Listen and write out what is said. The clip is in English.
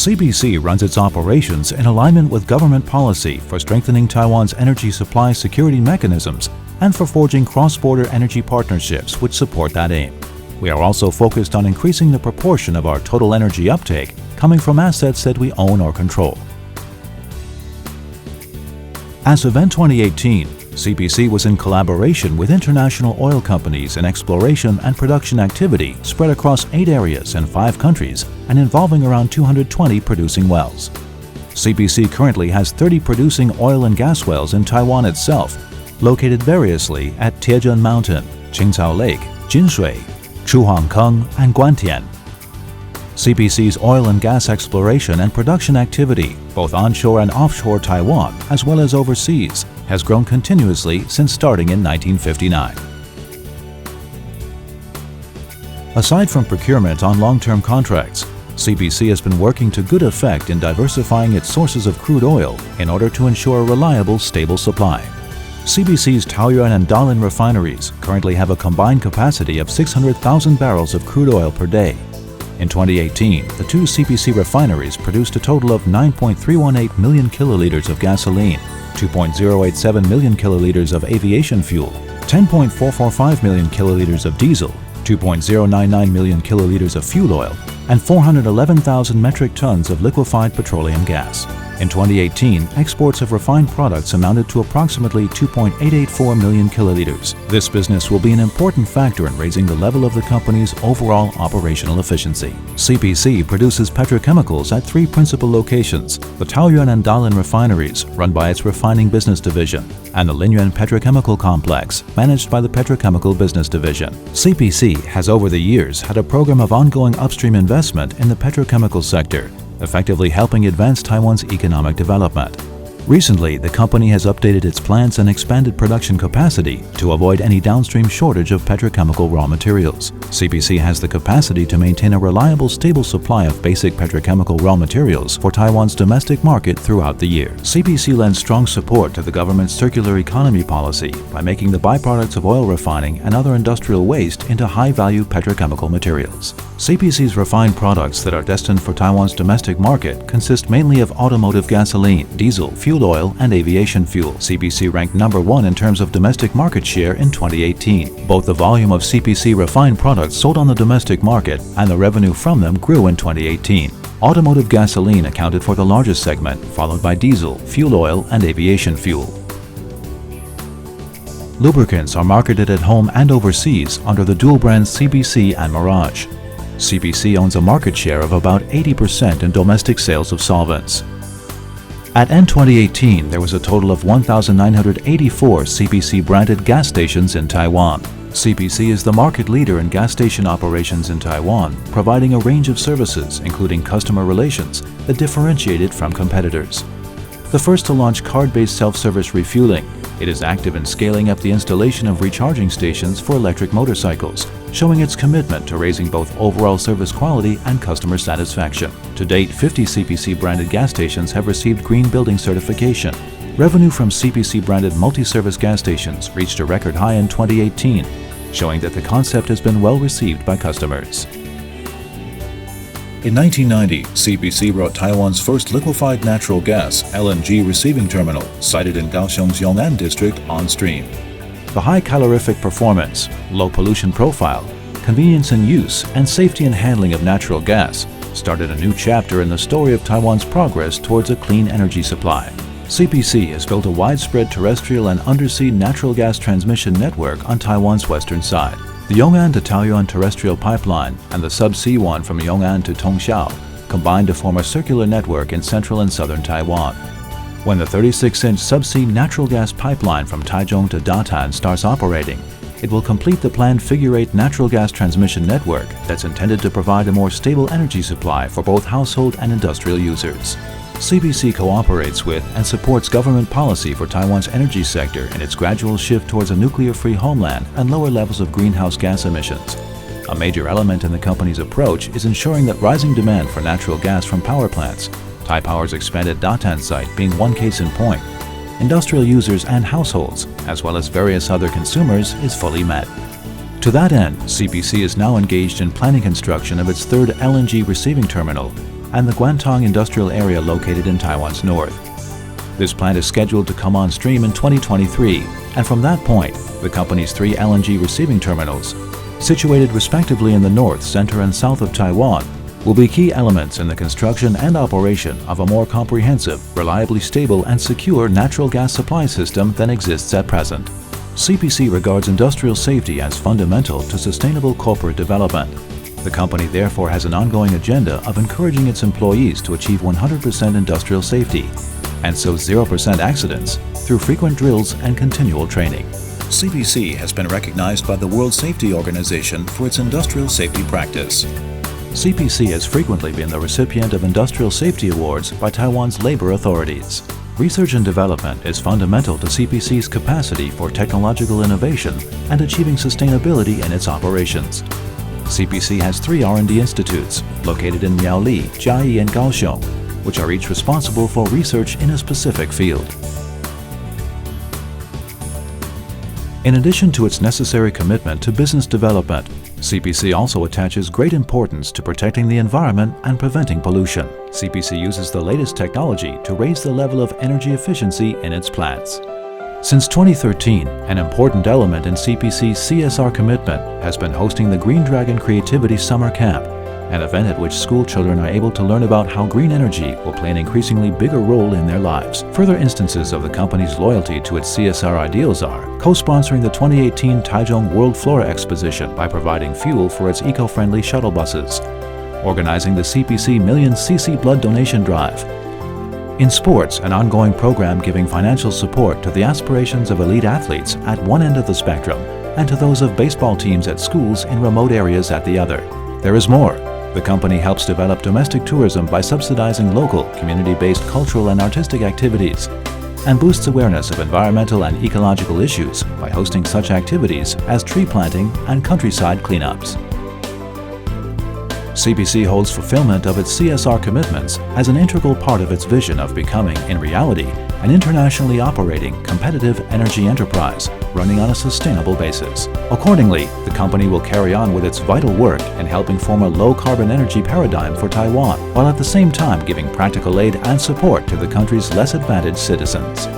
CPC runs its operations in alignment with government policy for strengthening Taiwan's energy supply security mechanisms and for forging cross-border energy partnerships which support that aim. We are also focused on increasing the proportion of our total energy uptake coming from assets that we own or control. As of end 2018, CPC was in collaboration with international oil companies in exploration and production activity spread across 8 areas in 5 countries and involving around 220 producing wells. CPC currently has 30 producing oil and gas wells in Taiwan itself, located variously at Tiezheng Mountain, Qingcao Lake, Jinshui, Chuhangkeng, and Guantian. CPC's oil and gas exploration and production activity, both onshore and offshore Taiwan, as well as overseas, has grown continuously since starting in 1959. Aside from procurement on long-term contracts, CPC has been working to good effect in diversifying its sources of crude oil in order to ensure a reliable, stable supply. CPC's Taoyuan and Dalian refineries currently have a combined capacity of 600,000 barrels of crude oil per day. In 2018, the 2 CPC refineries produced a total of 9.318 million kiloliters of gasoline, 2.087 million kiloliters of aviation fuel, 10.445 million kiloliters of diesel, 2.099 million kiloliters of fuel oil, and 411,000 metric tons of liquefied petroleum gas. In 2018, exports of refined products amounted to approximately 2.884 million kiloliters. This business will be an important factor in raising the level of the company's overall operational efficiency. CPC produces petrochemicals at 3 principal locations: the Taoyuan and Dalian refineries, run by its refining business division, and the Linyuan Petrochemical Complex, managed by the Petrochemical Business Division. CPC has over the years had a program of ongoing upstream investment in the petrochemical sector, effectively helping advance Taiwan's economic development. Recently, the company has updated its plants and expanded production capacity to avoid any downstream shortage of petrochemical raw materials. CPC has the capacity to maintain a reliable, stable supply of basic petrochemical raw materials for Taiwan's domestic market throughout the year. CPC lends strong support to the government's circular economy policy by making the byproducts of oil refining and other industrial waste into high-value petrochemical materials. CPC's refined products that are destined for Taiwan's domestic market consist mainly of automotive gasoline, diesel, fuel oil, and aviation fuel. CPC ranked number 1 in terms of domestic market share in 2018. Both the volume of CPC refined products sold on the domestic market and the revenue from them grew in 2018. Automotive gasoline accounted for the largest segment, followed by diesel, fuel oil, and aviation fuel. Lubricants are marketed at home and overseas under the dual brands CPC and Mirage. CPC owns a market share of about 80% in domestic sales of solvents. At end 2018, there was a total of 1,984 CPC-branded gas stations in Taiwan. CPC is the market leader in gas station operations in Taiwan, providing a range of services, including customer relations, that differentiate it from competitors. The first to launch card-based self-service refueling, it is active in scaling up the installation of recharging stations for electric motorcycles, showing its commitment to raising both overall service quality and customer satisfaction. To date, 50 CPC-branded gas stations have received Green Building certification. Revenue from CPC-branded multi-service gas stations reached a record high in 2018, showing that the concept has been well received by customers. In 1990, CPC brought Taiwan's first liquefied natural gas (LNG) receiving terminal, sited in Kaohsiung's Yong'an district, on stream. The high calorific performance, low pollution profile, convenience in use, and safety in handling of natural gas started a new chapter in the story of Taiwan's progress towards a clean energy supply. CPC has built a widespread terrestrial and undersea natural gas transmission network on Taiwan's western side. The Yong'an to Taoyuan terrestrial pipeline and the subsea one from Yong'an to Tongxiao combine to form a circular network in central and southern Taiwan. When the 36-inch subsea natural gas pipeline from Taichung to Datan starts operating, it will complete the planned figure-8 natural gas transmission network that's intended to provide a more stable energy supply for both household and industrial users. CPC cooperates with and supports government policy for Taiwan's energy sector in its gradual shift towards a nuclear-free homeland and lower levels of greenhouse gas emissions. A major element in the company's approach is ensuring that rising demand for natural gas from power plants, Taipower's expanded Datan site being one case in point, industrial users and households, as well as various other consumers, is fully met. To that end, CPC is now engaged in planning construction of its third LNG receiving terminal and the Guantang industrial area located in Taiwan's north. This plant is scheduled to come on stream in 2023, and from that point, the company's 3 LNG receiving terminals, situated respectively in the north, center, and south of Taiwan, will be key elements in the construction and operation of a more comprehensive, reliably stable, and secure natural gas supply system than exists at present. CPC regards industrial safety as fundamental to sustainable corporate development. The company therefore has an ongoing agenda of encouraging its employees to achieve 100% industrial safety, and so 0% accidents through frequent drills and continual training. CPC has been recognized by the World Safety Organization for its industrial safety practice. CPC has frequently been the recipient of industrial safety awards by Taiwan's labor authorities. Research and development is fundamental to CPC's capacity for technological innovation and achieving sustainability in its operations. CPC has 3 R&D institutes located in Miaoli, Jiayi, and Kaohsiung, which are each responsible for research in a specific field. In addition to its necessary commitment to business development, CPC also attaches great importance to protecting the environment and preventing pollution. CPC uses the latest technology to raise the level of energy efficiency in its plants. Since 2013, an important element in CPC's CSR commitment has been hosting the Green Dragon Creativity Summer Camp, an event at which school children are able to learn about how green energy will play an increasingly bigger role in their lives. Further instances of the company's loyalty to its CSR ideals are co-sponsoring the 2018 Taichung World Flora Exposition by providing fuel for its eco-friendly shuttle buses, organizing the CPC Million cc Blood Donation Drive. In sports, an ongoing program giving financial support to the aspirations of elite athletes at one end of the spectrum and to those of baseball teams at schools in remote areas at the other. There is more. The company helps develop domestic tourism by subsidizing local, community-based cultural and artistic activities, and boosts awareness of environmental and ecological issues by hosting such activities as tree planting and countryside cleanups. CPC holds fulfillment of its CSR commitments as an integral part of its vision of becoming, in reality, an internationally operating, competitive energy enterprise running on a sustainable basis. Accordingly, the company will carry on with its vital work in helping form a low-carbon energy paradigm for Taiwan, while at the same time giving practical aid and support to the country's less advantaged citizens.